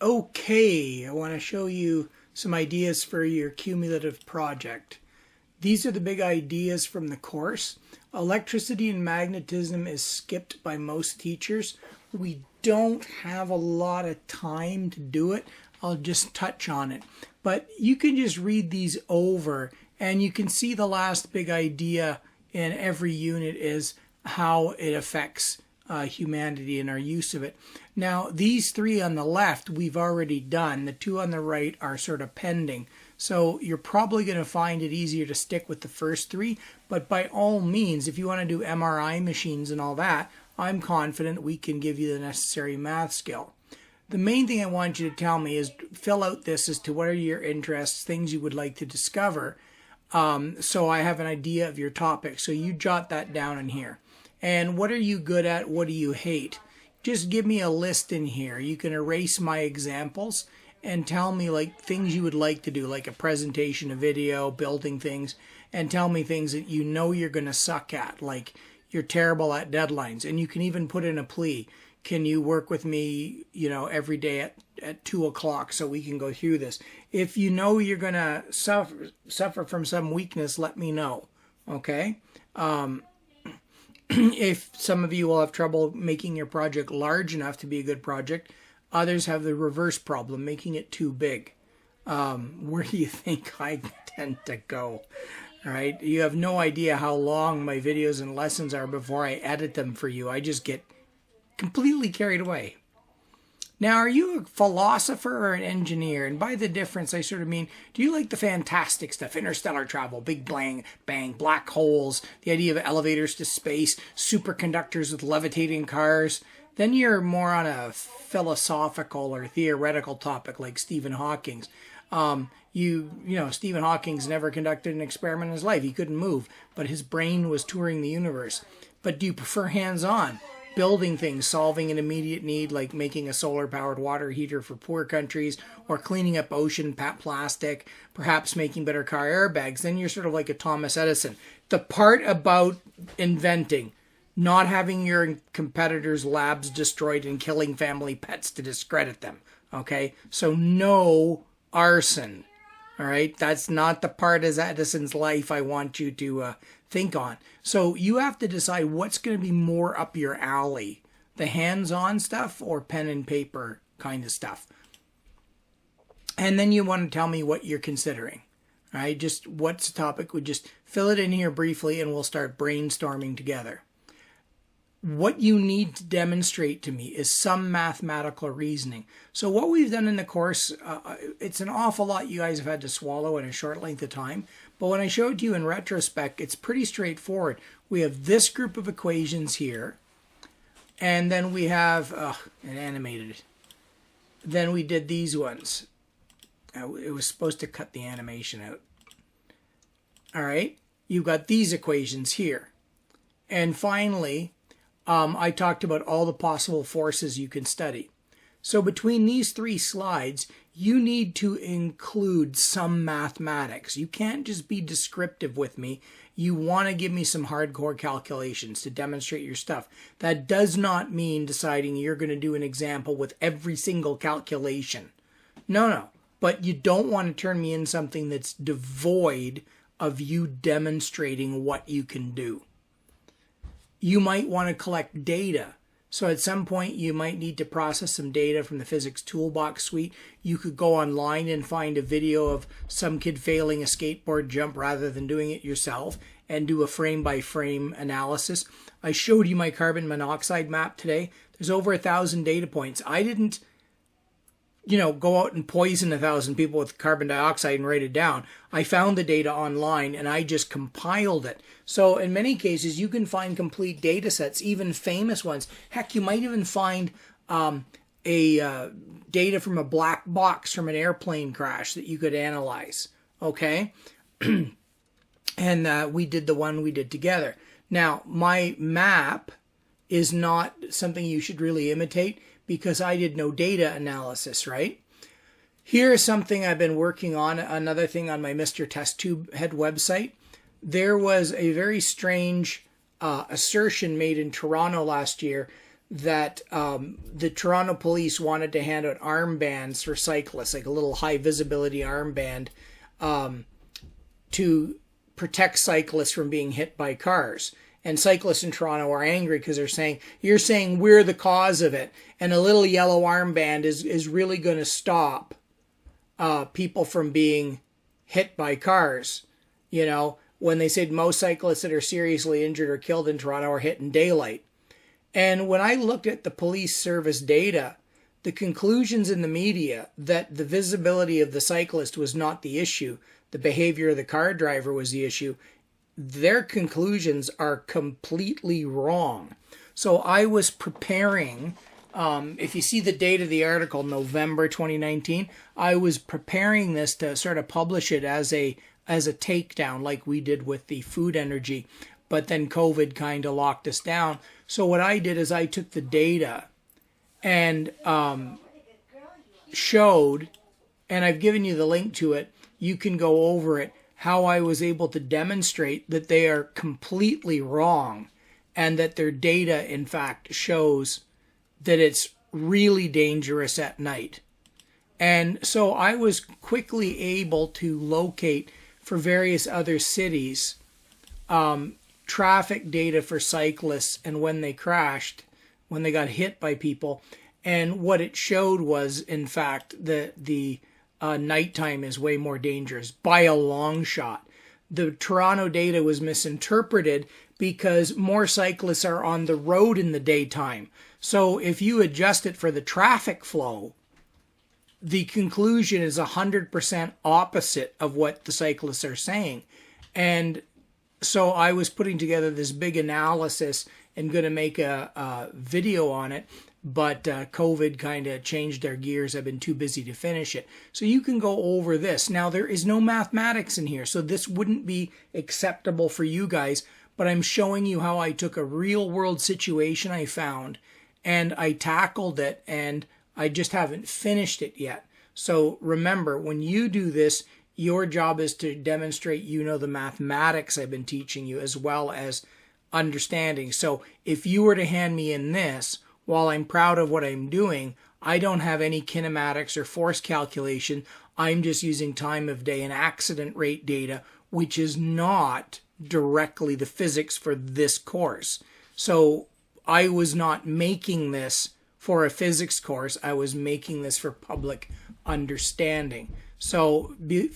Okay, I want to show you some ideas for your cumulative project. These are the big ideas from the course. Electricity and magnetism is skipped by most teachers. We don't have a lot of time to do it. I'll just touch on it. But you can just read these over and you can see the last big idea in every unit is how it affects humanity and our use of it. Now, these three on the left we've already done. The two on the right are sort of pending. So you're probably going to find it easier to stick with the first three. But by all means, if you want to do MRI machines and all that, I'm confident we can give you the necessary math skill. The main thing I want you to tell me is fill out this as to what are your interests, things you would like to discover. So I have an idea of your topic. So you jot that down in here. And what are you good at? What do you hate? Just give me a list in here. You can erase my examples and tell me like things you would like to do, like a presentation, a video, building things, and tell me things that you know you're going to suck at, like you're terrible at deadlines. And you can even put in a plea. Can you work with me, every day at 2 o'clock so we can go through this? If you know you're going to suffer from some weakness, let me know, okay? If some of you will have trouble making your project large enough to be a good project, others have the reverse problem, making it too big. Where do you think I tend to go? All right, you have no idea how long my videos and lessons are before I edit them for you. I just get completely carried away. Now, are you a philosopher or an engineer? And by the difference, I sort of mean, do you like the fantastic stuff? Interstellar travel, big bang, black holes, the idea of elevators to space, superconductors with levitating cars? Then you're more on a philosophical or theoretical topic like Stephen Hawking's. Stephen Hawking's never conducted an experiment in his life. He couldn't move, but his brain was touring the universe. But do you prefer hands-on? Building things, solving an immediate need like making a solar-powered water heater for poor countries or cleaning up ocean plastic, perhaps making better car airbags, then you're sort of like a Thomas Edison. The part about inventing, not having your competitors' labs destroyed and killing family pets to discredit them, okay? So no arson, all right? That's not the part of Edison's life I want you to think on. So you have to decide what's going to be more up your alley, the hands-on stuff or pen and paper kind of stuff. And then you want to tell me what you're considering. All right, just what's the topic? We just fill it in here briefly and we'll start brainstorming together. What you need to demonstrate to me is some mathematical reasoning. So what we've done in the course, it's an awful lot you guys have had to swallow in a short length of time. But when I showed you in retrospect, it's pretty straightforward. We have this group of equations here. And then we have, it animated. Then we did these ones. It was supposed to cut the animation out. All right. You've got these equations here. And finally, I talked about all the possible forces you can study. So between these three slides, you need to include some mathematics. You can't just be descriptive with me. You want to give me some hardcore calculations to demonstrate your stuff. That does not mean deciding you're going to do an example with every single calculation. No. But you don't want to turn me in something that's devoid of you demonstrating what you can do. You might want to collect data. So at some point, you might need to process some data from the Physics Toolbox suite. You could go online and find a video of some kid failing a skateboard jump rather than doing it yourself and do a frame-by-frame analysis. I showed you my carbon monoxide map today. There's over 1,000 data points. I didn't go out and poison 1,000 people with carbon dioxide and write it down. I found the data online and I just compiled it. So in many cases, you can find complete data sets, even famous ones. Heck, you might even find data from a black box from an airplane crash that you could analyze. Okay? And we did the one we did together. Now, my map is not something you should really imitate, because I did no data analysis, right? Here's something I've been working on, another thing on my Mr. Test Tube Head website. There was a very strange assertion made in Toronto last year that the Toronto police wanted to hand out armbands for cyclists, like a little high visibility armband, to protect cyclists from being hit by cars. And cyclists in Toronto are angry because they're saying, you're saying we're the cause of it. And a little yellow armband is really going to stop people from being hit by cars. You know, when they said most cyclists that are seriously injured or killed in Toronto are hit in daylight. And when I looked at the police service data, the conclusions in the media that the visibility of the cyclist was not the issue, the behavior of the car driver was the issue, their conclusions are completely wrong. So I was preparing, if you see the date of the article, November 2019, I was preparing this to sort of publish it as a takedown like we did with the food energy, but then COVID kind of locked us down. So what I did is I took the data and showed, and I've given you the link to it, you can go over it, how I was able to demonstrate that they are completely wrong and that their data, in fact, shows that it's really dangerous at night. And so I was quickly able to locate for various other cities traffic data for cyclists and when they crashed, when they got hit by people. And what it showed was, in fact, that the nighttime is way more dangerous by a long shot. The Toronto data was misinterpreted because more cyclists are on the road in the daytime. So if you adjust it for the traffic flow, the conclusion is 100% opposite of what the cyclists are saying. And so I was putting together this big analysis and going to make a video on it, but COVID kind of changed their gears. I've been too busy to finish it. So you can go over this. Now, there is no mathematics in here, so this wouldn't be acceptable for you guys, but I'm showing you how I took a real world situation I found and I tackled it, and I just haven't finished it yet. So remember, when you do this, your job is to demonstrate you know the mathematics I've been teaching you as well as understanding. So if you were to hand me in this, while I'm proud of what I'm doing, I don't have any kinematics or force calculation. I'm just using time of day and accident rate data, which is not directly the physics for this course. So I was not making this for a physics course. I was making this for public understanding. So feel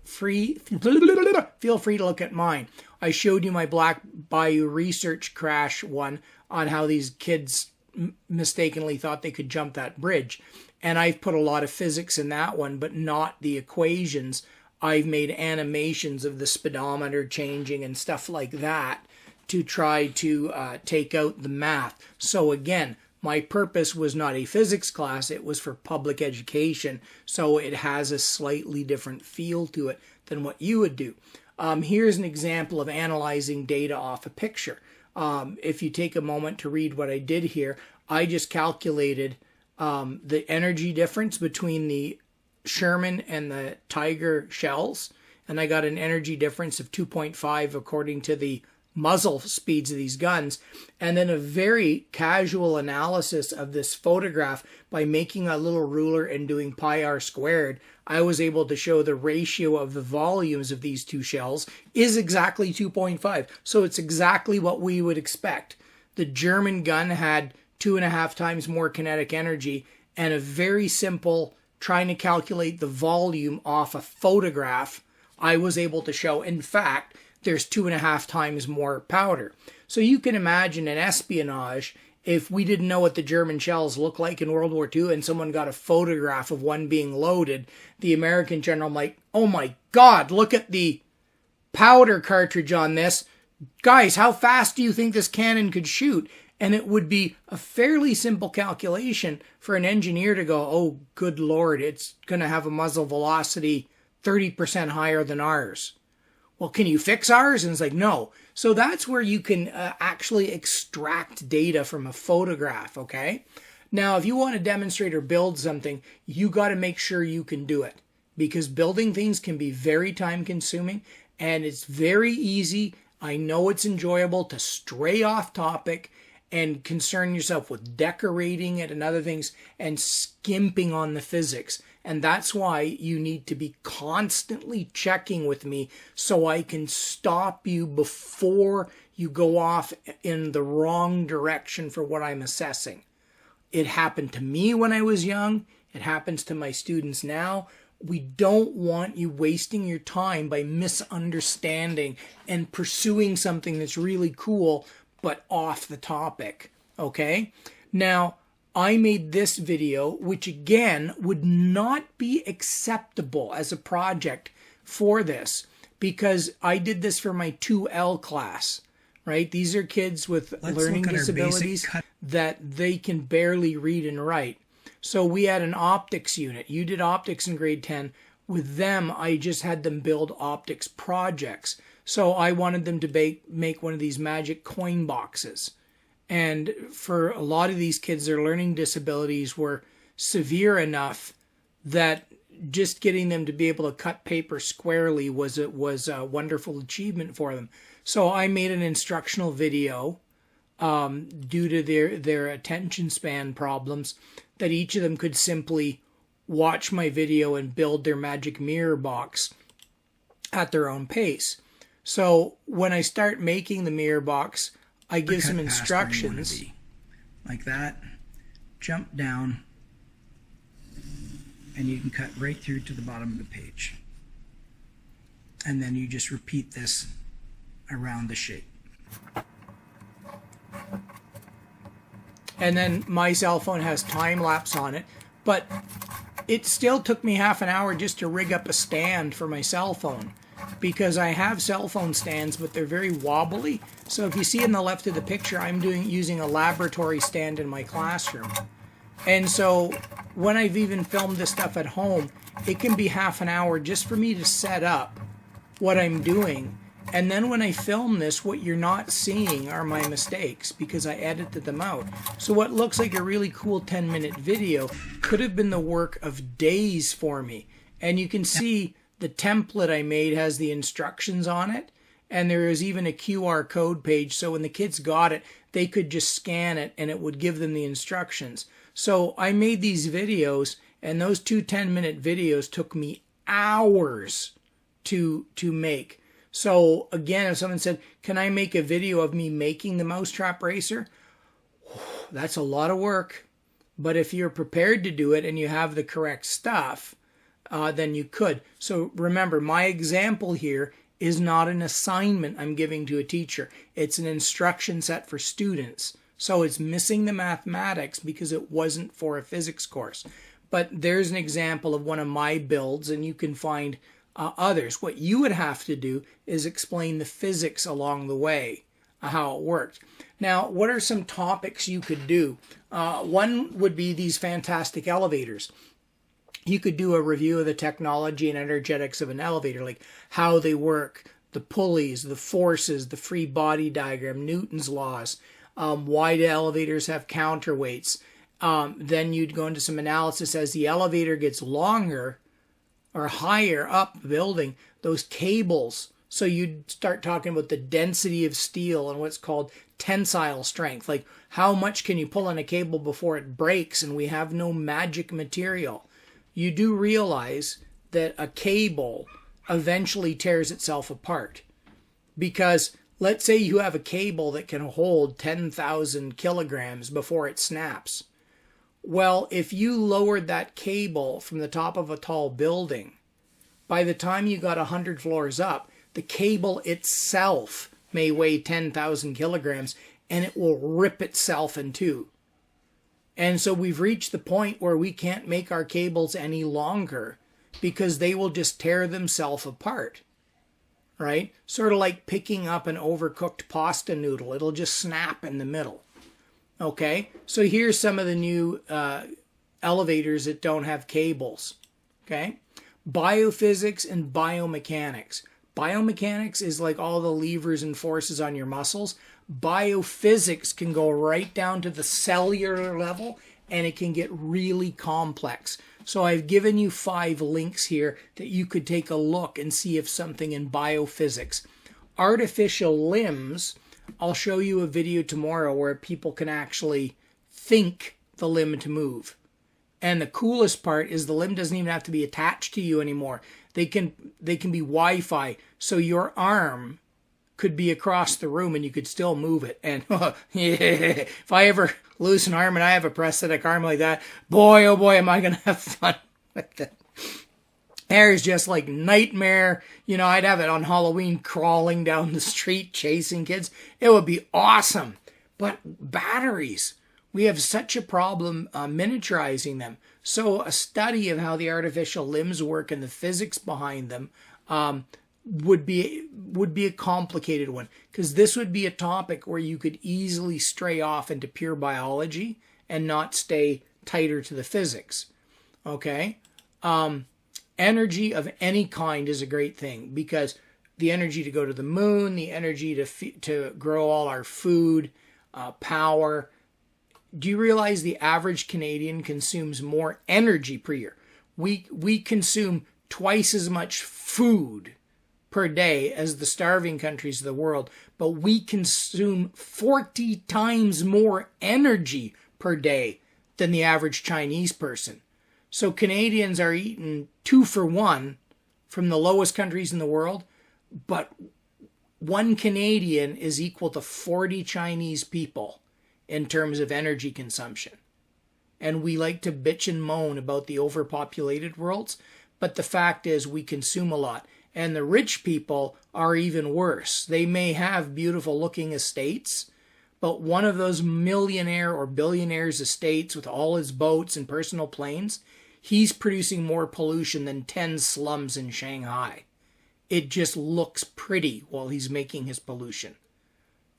free to look at mine. I showed you my Black Bayou research crash one on how these kids mistakenly thought they could jump that bridge. And I've put a lot of physics in that one, but not the equations. I've made animations of the speedometer changing and stuff like that to try to take out the math. So again, my purpose was not a physics class, it was for public education, so it has a slightly different feel to it than what you would do. Here's an example of analyzing data off a picture. If you take a moment to read what I did here, I just calculated the energy difference between the Sherman and the Tiger shells, and I got an energy difference of 2.5 according to the muzzle speeds of these guns, and then a very casual analysis of this photograph by making a little ruler and doing pi r squared. I was able to show the ratio of the volumes of these two shells is exactly 2.5. So it's exactly what we would expect. The German gun had 2.5 times more kinetic energy, and a very simple trying to calculate the volume off a photograph, I was able to show, in fact, there's 2.5 times more powder. So you can imagine in espionage, if we didn't know what the German shells looked like in World War II and someone got a photograph of one being loaded, the American general might, oh my God, look at the powder cartridge on this. Guys, how fast do you think this cannon could shoot? And it would be a fairly simple calculation for an engineer to go, oh, good Lord, it's going to have a muzzle velocity 30% higher than ours. Well, can you fix ours? And it's like, no. So that's where you can actually extract data from a photograph, okay? Now, if you want to demonstrate or build something, you got to make sure you can do it, because building things can be very time consuming, and it's very easy. I know it's enjoyable to stray off topic and concern yourself with decorating it and other things and skimping on the physics. And that's why you need to be constantly checking with me so I can stop you before you go off in the wrong direction for what I'm assessing. It happened to me when I was young. It happens to my students now. We don't want you wasting your time by misunderstanding and pursuing something that's really cool but off the topic, okay? Now, I made this video, which again would not be acceptable as a project for this, because I did this for my 2L class, right? These are kids with learning disabilities that they can barely read and write. So we had an optics unit. You did optics in grade 10. With them, I just had them build optics projects. So I wanted them to make one of these magic coin boxes. And for a lot of these kids, their learning disabilities were severe enough that just getting them to be able to cut paper squarely was a wonderful achievement for them. So I made an instructional video due to their attention span problems, that each of them could simply watch my video and build their magic mirror box at their own pace. So when I start making the mirror box, I give some instructions. Like that, jump down, and you can cut right through to the bottom of the page. And then you just repeat this around the shape. And then my cell phone has time lapse on it, but it still took me half an hour just to rig up a stand for my cell phone, because I have cell phone stands, but they're very wobbly. So if you see in the left of the picture, I'm using a laboratory stand in my classroom. And so when I've even filmed this stuff at home, it can be half an hour just for me to set up what I'm doing. And then when I film this, what you're not seeing are my mistakes, because I edited them out. So what looks like a really cool 10-minute video could have been the work of days for me. And you can see the template I made has the instructions on it. And there is even a QR code page. So when the kids got it, they could just scan it and it would give them the instructions. So I made these videos, and those two 10-minute videos took me hours to make. So again, if someone said, can I make a video of me making the mousetrap racer? That's a lot of work. But if you're prepared to do it and you have the correct stuff, then you could. So remember, my example here is not an assignment I'm giving to a teacher. It's an instruction set for students. So it's missing the mathematics because it wasn't for a physics course. But there's an example of one of my builds, and you can find others. What you would have to do is explain the physics along the way, how it worked. Now, what are some topics you could do? One would be these fantastic elevators. You could do a review of the technology and energetics of an elevator, like how they work, the pulleys, the forces, the free body diagram, Newton's laws, why do elevators have counterweights. Then you'd go into some analysis as the elevator gets longer or higher up the building, those cables. So you'd start talking about the density of steel and what's called tensile strength. Like how much can you pull on a cable before it breaks, and we have no magic material. You do realize that a cable eventually tears itself apart, because let's say you have a cable that can hold 10,000 kilograms before it snaps. Well, if you lowered that cable from the top of a tall building, by the time you got 100 floors up, the cable itself may weigh 10,000 kilograms and it will rip itself in two. And so we've reached the point where we can't make our cables any longer because they will just tear themselves apart, right? Sort of like picking up an overcooked pasta noodle. It'll just snap in the middle. Okay, so here's some of the new elevators that don't have cables. Okay, biophysics and biomechanics. Biomechanics is like all the levers and forces on your muscles. Biophysics can go right down to the cellular level, and it can get really complex. So I've given you 5 links here that you could take a look and see if something in biophysics. Artificial limbs I'll show you a video tomorrow where people can actually think the limb to move. And the coolest part is the limb doesn't even have to be attached to you anymore. They can be Wi-Fi. So your arm could be across the room and you could still move it. And if I ever lose an arm and I have a prosthetic arm like that, boy, oh boy, am I going to have fun with it. There's just like nightmare. I'd have it on Halloween crawling down the street, chasing kids. It would be awesome. But batteries, we have such a problem miniaturizing them. So a study of how the artificial limbs work and the physics behind them would be a complicated one, because this would be a topic where you could easily stray off into pure biology and not stay tighter to the physics. Okay? Energy of any kind is a great thing, because the energy to go to the moon, the energy to grow all our food, power. Do you realize the average Canadian consumes more energy per year? We consume twice as much food per day as the starving countries of the world, but we consume 40 times more energy per day than the average Chinese person. So Canadians are eating 2 for 1 from the lowest countries in the world, but 1 Canadian is equal to 40 Chinese people in terms of energy consumption. And we like to bitch and moan about the overpopulated worlds, but the fact is we consume a lot. And the rich people are even worse. They may have beautiful looking estates, but one of those millionaire or billionaire's estates with all his boats and personal planes, he's producing more pollution than 10 slums in Shanghai. It just looks pretty while he's making his pollution.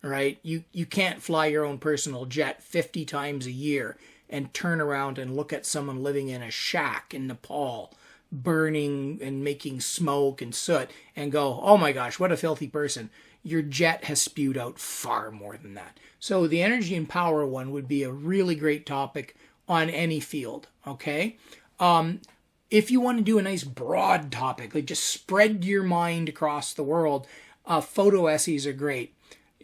Right? You can't fly your own personal jet 50 times a year and turn around and look at someone living in a shack in Nepal, burning and making smoke and soot, and go, oh my gosh, what a filthy person. Your jet has spewed out far more than that. So the energy and power one would be a really great topic on any field. Okay? If you want to do a nice broad topic, like just spread your mind across the world, photo essays are great.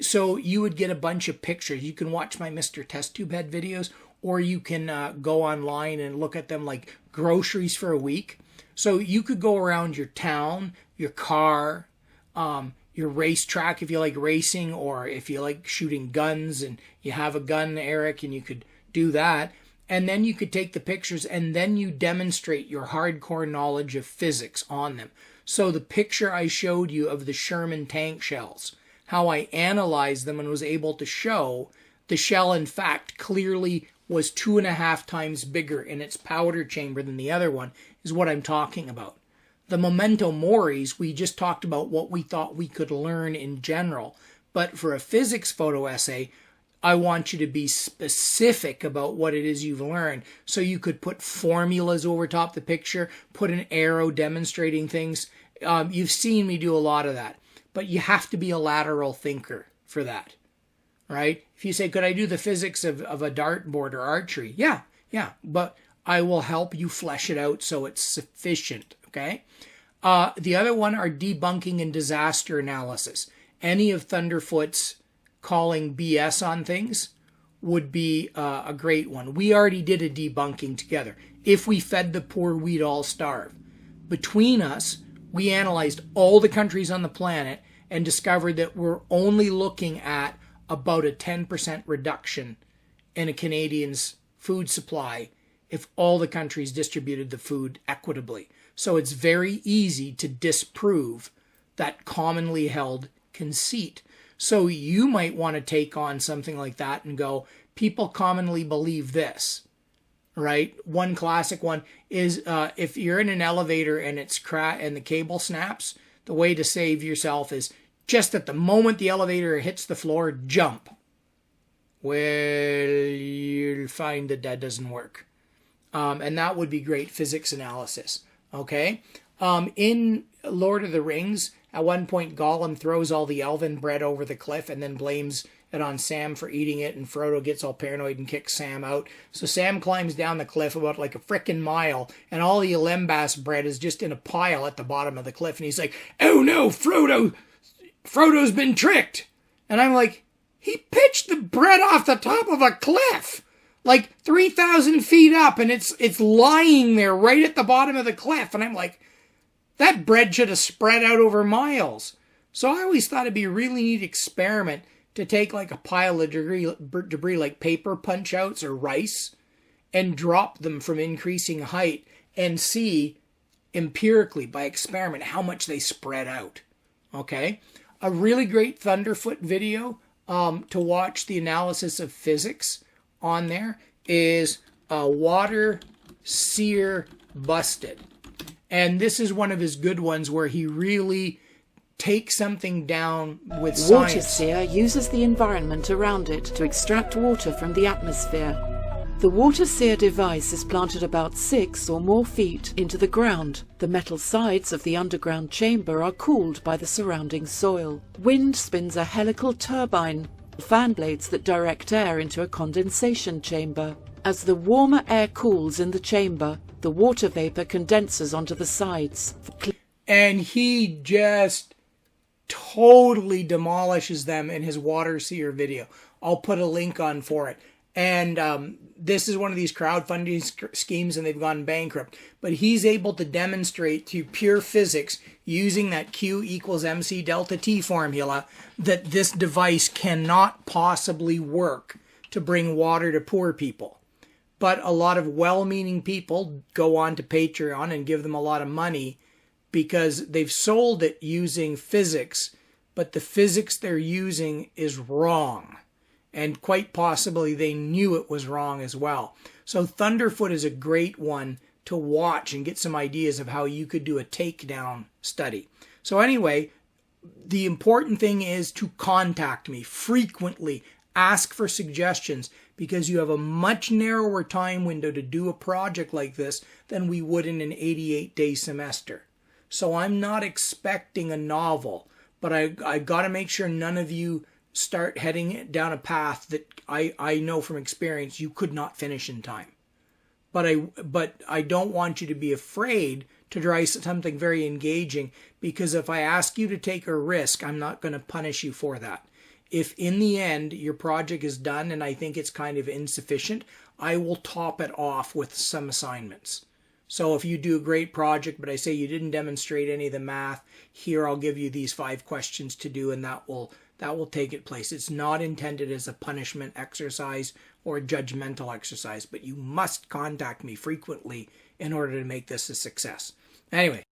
So you would get a bunch of pictures. You can watch my Mr. Test Tube Head videos, or you can go online and look at them like groceries for a week. So you could go around your town, your car, your racetrack if you like racing, or if you like shooting guns and you have a gun, Eric, and you could do that. And then you could take the pictures and then you demonstrate your hardcore knowledge of physics on them. So the picture I showed you of the Sherman tank shells, how I analyzed them and was able to show the shell, in fact, clearly was 2.5 times bigger in its powder chamber than the other one, is what I'm talking about. The memento moris, we just talked about what we thought we could learn in general. But for a physics photo essay, I want you to be specific about what it is you've learned. So you could put formulas over top the picture, put an arrow demonstrating things. You've seen me do a lot of that. But you have to be a lateral thinker for that, right? If you say, could I do the physics of a dartboard or archery? Yeah, but I will help you flesh it out so it's sufficient, okay? The other one are debunking and disaster analysis. Any of Thunderfoot's calling BS on things would be a great one. We already did a debunking together. If we fed the poor, we'd all starve. Between us, we analyzed all the countries on the planet and discovered that we're only looking at about a 10% reduction in a Canadian's food supply if all the countries distributed the food equitably. So it's very easy to disprove that commonly held conceit. So you might want to take on something like that and go, people commonly believe this. Right? One classic one is if you're in an elevator and and the cable snaps, the way to save yourself is just at the moment the elevator hits the floor, jump. Well, you'll find that doesn't work. And that would be great physics analysis. Okay? In Lord of the Rings, at one point Gollum throws all the elven bread over the cliff and then blames it on Sam for eating it, and Frodo gets all paranoid and kicks Sam out. So Sam climbs down the cliff about like a frickin' mile, and all the lembas bread is just in a pile at the bottom of the cliff, and he's like, oh no, Frodo's been tricked. And I'm like, He pitched the bread off the top of a cliff, like 3,000 feet up, and it's lying there right at the bottom of the cliff. And I'm like, that bread should have spread out over miles. So I always thought it'd be a really neat experiment to take like a pile of debris like paper punch outs or rice and drop them from increasing height and see empirically by experiment how much they spread out. Okay? A really great Thunderfoot video to watch the analysis of physics on there is Water Seer Busted. And this is one of his good ones where he really takes something down with science. Water Seer uses the environment around it to extract water from the atmosphere. The Water Seer device is planted about 6 or more feet into the ground. The metal sides of the underground chamber are cooled by the surrounding soil. Wind spins a helical turbine, fan blades that direct air into a condensation chamber. As the warmer air cools in the chamber, the water vapor condenses onto the sides. And he just totally demolishes them in his Water Seer video. I'll put a link on for it. And this is one of these crowdfunding schemes, and they've gone bankrupt. But he's able to demonstrate through pure physics, using that Q equals MC delta T formula, that this device cannot possibly work to bring water to poor people. But a lot of well-meaning people go on to Patreon and give them a lot of money because they've sold it using physics, but the physics they're using is wrong. And quite possibly they knew it was wrong as well. So Thunderfoot is a great one to watch and get some ideas of how you could do a takedown study. So anyway, the important thing is to contact me frequently. Ask for suggestions because you have a much narrower time window to do a project like this than we would in an 88-day semester. So I'm not expecting a novel, but I got to make sure none of you start heading down a path that I know from experience you could not finish in time. But I don't want you to be afraid to try something very engaging, because if I ask you to take a risk, I'm not going to punish you for that. If in the end your project is done and I think it's kind of insufficient, I will top it off with some assignments. So if you do a great project, but I say you didn't demonstrate any of the math, here I'll give you these 5 questions to do, and that will take its place. It's not intended as a punishment exercise or a judgmental exercise, but you must contact me frequently in order to make this a success. Anyway.